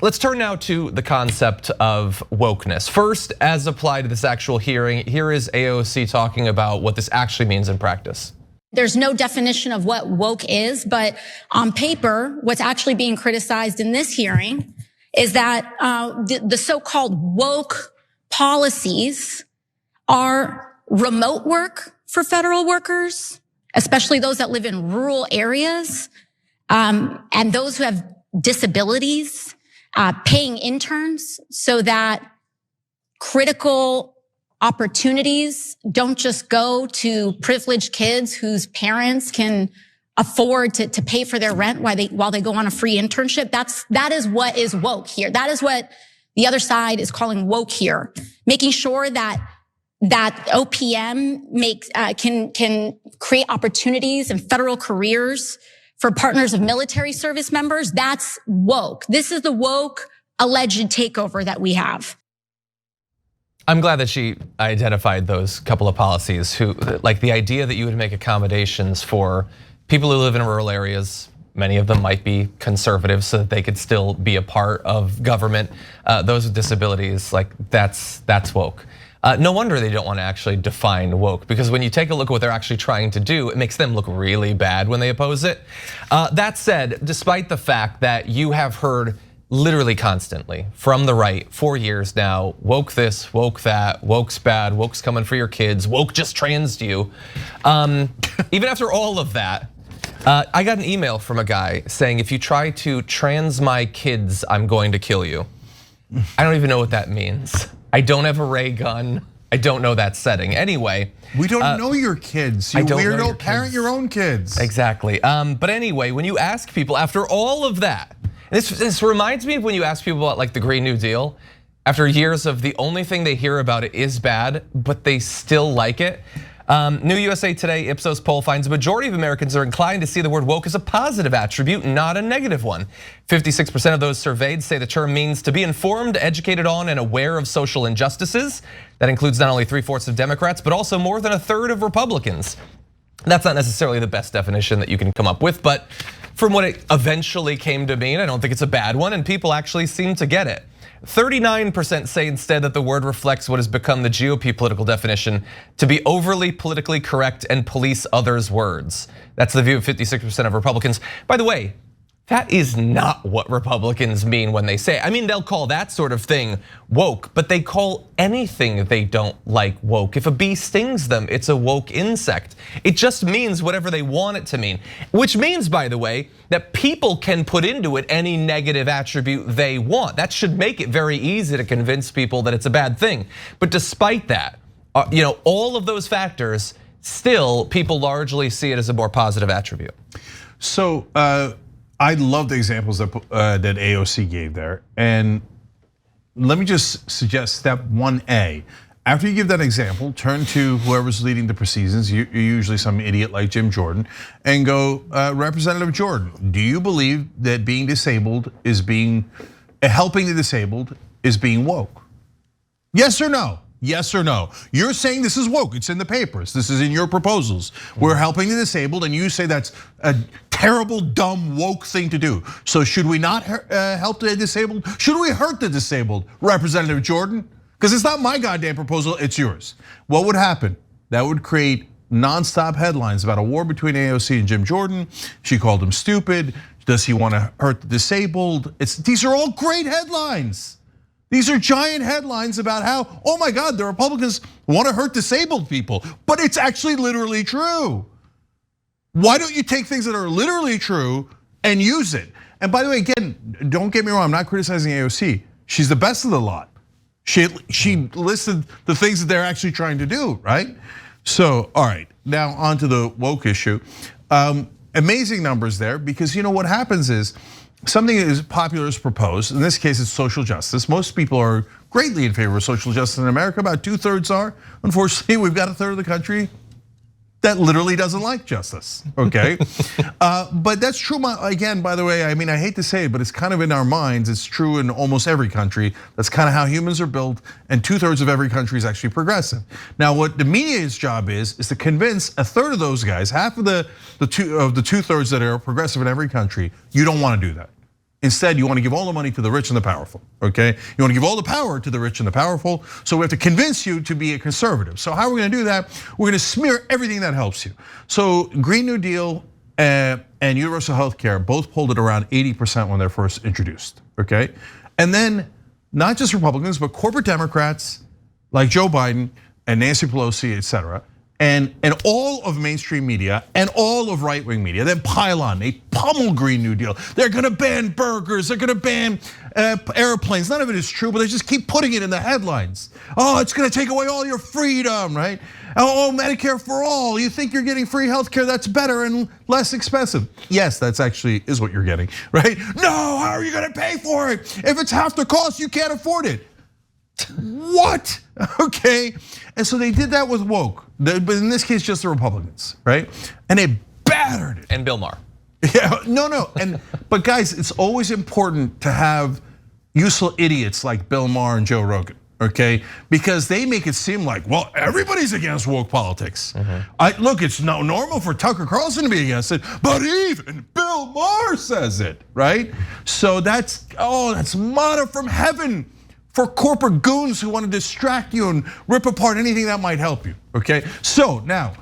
Let's turn now to the concept of wokeness. First, as applied to this actual hearing, here is AOC talking about what this actually means in practice. There's no definition of what woke is, but on paper, what's actually being criticized in this hearing is that the so-called woke policies are remote work for federal workers, especially those that live in rural areas, and those who have disabilities, paying interns so that critical opportunities don't just go to privileged kids whose parents can afford to pay for their rent while they go on a free internship. That is what is woke here. That is what the other side is calling woke here. Making sure that OPM can create opportunities and federal careers for partners of military service members. That's woke. This is the woke alleged takeover that we have. I'm glad that she identified those couple of policies who, like the idea that you would make accommodations for people who live in rural areas. Many of them might be conservative so that they could still be a part of government. Those with disabilities, like that's woke. No wonder they don't want to actually define woke, because when you take a look at what they're actually trying to do, it makes them look really bad when they oppose it. That said, despite the fact that you have heard literally constantly from the right for years now, woke this, woke that, woke's bad, woke's coming for your kids, woke just transed you. Even after all of that, I got an email from a guy saying, if you try to trans my kids, I'm going to kill you. I don't even know what that means. I don't have a ray gun. I don't know that setting. Anyway. We don't know your kids. You weirdo, parent your own kids. Exactly. But anyway, when you ask people after all of that, this reminds me of when you ask people about like the Green New Deal. After years of the only thing they hear about it is bad, but they still like it. New USA Today Ipsos poll finds a majority of Americans are inclined to see the word woke as a positive attribute, not a negative one. 56% of those surveyed say the term means to be informed, educated on, and aware of social injustices. That includes not only 3/4 of Democrats, but also more than a third of Republicans. That's not necessarily the best definition that you can come up with, but from what it eventually came to mean, I don't think it's a bad one, and people actually seem to get it. 39% say instead that the word reflects what has become the GOP political definition, to be overly politically correct and police others' words. That's the view of 56% of Republicans. By the way, that is not what Republicans mean when they say it. I mean, they'll call that sort of thing woke, but they call anything they don't like woke. If a bee stings them, it's a woke insect. It just means whatever they want it to mean. Which means, by the way, that people can put into it any negative attribute they want. That should make it very easy to convince people that it's a bad thing. But despite that, all of those factors, still people largely see it as a more positive attribute. So, I love the examples that AOC gave there. And let me just suggest step 1A. After you give that example, turn to whoever's leading the proceedings, usually some idiot like Jim Jordan, and go, Representative Jordan, do you believe that being disabled is helping the disabled is being woke? Yes or no? Yes or no? You're saying this is woke, it's in the papers, this is in your proposals. We're helping the disabled, and you say that's a terrible, dumb, woke thing to do. So should we not help the disabled? Should we hurt the disabled, Representative Jordan? Because it's not my goddamn proposal, it's yours. What would happen? That would create nonstop headlines about a war between AOC and Jim Jordan. She called him stupid. Does he want to hurt the disabled? These are all great headlines. These are giant headlines about how, oh my God, the Republicans want to hurt disabled people, but it's actually literally true. Why don't you take things that are literally true and use it? And by the way, again, don't get me wrong, I'm not criticizing AOC. She's the best of the lot. She listed the things that they're actually trying to do, right? So, all right, now on to the woke issue. Amazing numbers there, because you know what happens is, something as popular is proposed, in this case it's social justice. Most people are greatly in favor of social justice in America, about 2/3 are. Unfortunately, we've got a third of the country that literally doesn't like justice, okay? But that's true, again, by the way, I mean, I hate to say it, but it's kind of in our minds. It's true in almost every country. That's kind of how humans are built, and 2/3 of every country is actually progressive. Now, what the media's job is to convince a third of those guys, half of the 2/3 that are progressive in every country, you don't want to do that. Instead, you want to give all the money to the rich and the powerful, okay? You want to give all the power to the rich and the powerful, so we have to convince you to be a conservative. So how are we gonna do that? We're gonna smear everything that helps you. So Green New Deal and universal health care both polled at around 80% when they're first introduced, okay? And then not just Republicans, but corporate Democrats like Joe Biden and Nancy Pelosi, et cetera, and all of mainstream media and all of right-wing media then pile on. They pummel Green New Deal. They're gonna ban burgers, they're gonna ban airplanes. None of it is true, but they just keep putting it in the headlines. Oh, it's gonna take away all your freedom, right? Oh, Medicare for all. You think you're getting free healthcare, that's better and less expensive. Yes, that's actually is what you're getting, right? No, how are you gonna pay for it? If it's half the cost, you can't afford it. What? Okay, and so they did that with woke, but in this case, just the Republicans, right? And they battered it. And Bill Maher. Yeah, no, but guys, it's always important to have useful idiots like Bill Maher and Joe Rogan, okay? Because they make it seem like, well, everybody's against woke politics. Look, it's no normal for Tucker Carlson to be against it, but even Bill Maher says it, right? So that's manna from heaven for corporate goons who want to distract you and rip apart anything that might help you, okay? So now,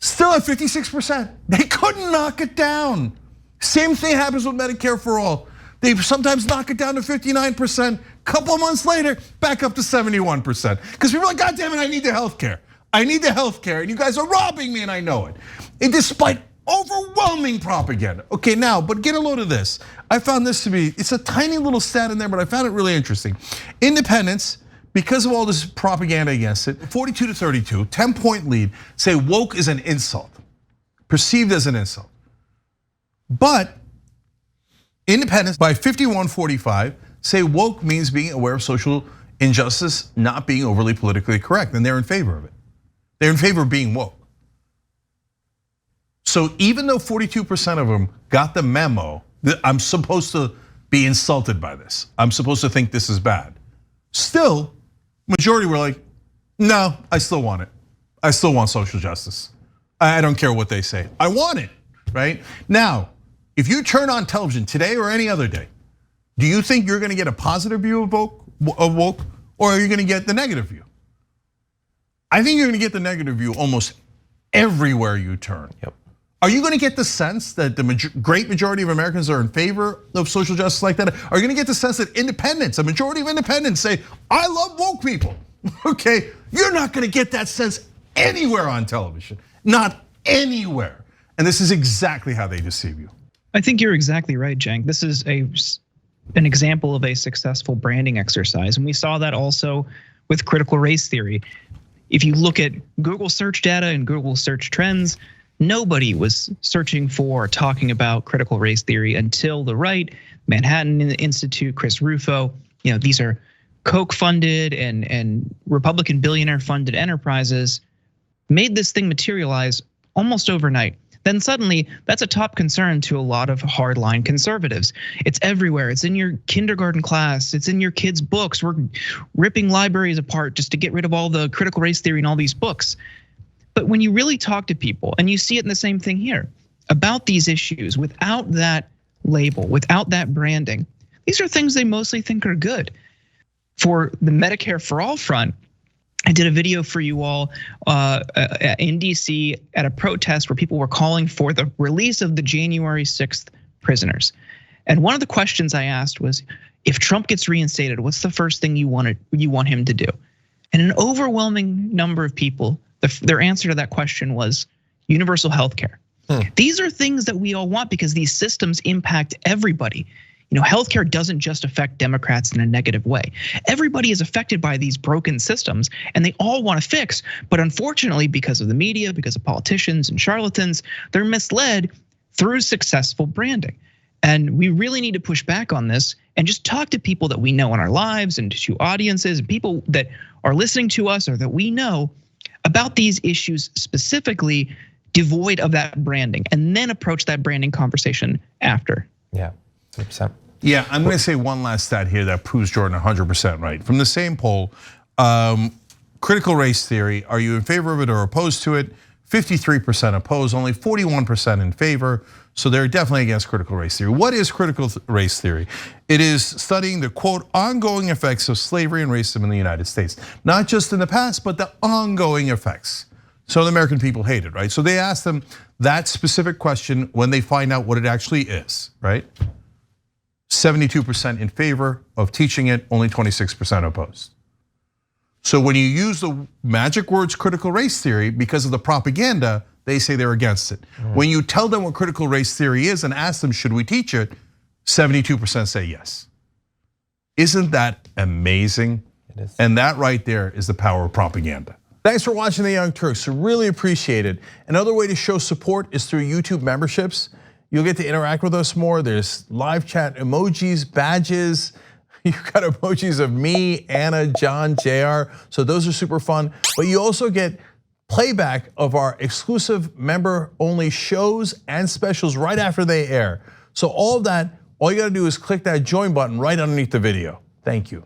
still at 56%, they couldn't knock it down. Same thing happens with Medicare for all. They sometimes knock it down to 59%, couple of months later, back up to 71%. Because people are like, God damn it, I need the healthcare. I need the healthcare, and you guys are robbing me, and I know it. And despite overwhelming propaganda. Okay, now, but get a load of this. I found this to be, it's a tiny little stat in there, but I found it really interesting. Independents, because of all this propaganda against it, 42 to 32, 10-point lead, say woke is an insult, perceived as an insult. But independents by 51-45 say woke means being aware of social injustice, not being overly politically correct, and they're in favor of it. They're in favor of being woke. So even though 42% of them got the memo that I'm supposed to be insulted by this, I'm supposed to think this is bad, still, majority were like, no, I still want it. I still want social justice. I don't care what they say. I want it, right? Now, if you turn on television today or any other day, do you think you're gonna get a positive view of woke, or are you gonna get the negative view? I think you're gonna get the negative view almost everywhere you turn. Yep. Are you gonna get the sense that the great majority of Americans are in favor of social justice like that? Are you gonna get the sense that independents, a majority of independents say, I love woke people, okay? You're not gonna get that sense anywhere on television, not anywhere. And this is exactly how they deceive you. I think you're exactly right, Cenk. This is an example of a successful branding exercise. And we saw that also with critical race theory. If you look at Google search data and Google search trends, nobody was searching for, talking about critical race theory until the right, Manhattan Institute, Chris Rufo. These are Koch funded and Republican billionaire funded enterprises made this thing materialize almost overnight. Then suddenly that's a top concern to a lot of hardline conservatives. It's everywhere. It's in your kindergarten class. It's in your kids' books. We're ripping libraries apart just to get rid of all the critical race theory in all these books. But when you really talk to people, and you see it in the same thing here, about these issues, without that label, without that branding, these are things they mostly think are good. For the Medicare for all front, I did a video for you all in DC at a protest where people were calling for the release of the January 6th prisoners. And one of the questions I asked was, if Trump gets reinstated, what's the first thing you want him to do? And an overwhelming number of people, their answer to that question was universal health care. These are things that we all want because these systems impact everybody. Healthcare doesn't just affect Democrats in a negative way. Everybody is affected by these broken systems and they all want to fix, but unfortunately, because of the media, because of politicians and charlatans, they're misled through successful branding. And we really need to push back on this and just talk to people that we know in our lives and to audiences and people that are listening to us or that we know about these issues specifically devoid of that branding, and then approach that branding conversation after. Yeah, 100%. Yeah, I'm gonna say one last stat here that proves Jordan 100% right. From the same poll, critical race theory, are you in favor of it or opposed to it? 53% opposed, only 41% in favor. So they're definitely against critical race theory. What is critical race theory? It is studying the, quote, ongoing effects of slavery and racism in the United States. Not just in the past, but the ongoing effects. So the American people hate it, right? So they ask them that specific question when they find out what it actually is, right? 72% in favor of teaching it, only 26% opposed. So when you use the magic words critical race theory, because of the propaganda, they say they're against it. When you tell them what critical race theory is and ask them, should we teach it? 72% say yes. Isn't that amazing? It is. And that right there is the power of propaganda. Thanks for watching The Young Turks, really appreciate it. Another way to show support is through YouTube memberships. You'll get to interact with us more. There's live chat emojis, badges. You've got emojis of me, Anna, John, JR, so those are super fun. But you also get playback of our exclusive member-only shows and specials right after they air. So all of that, all you gotta do is click that join button right underneath the video. Thank you.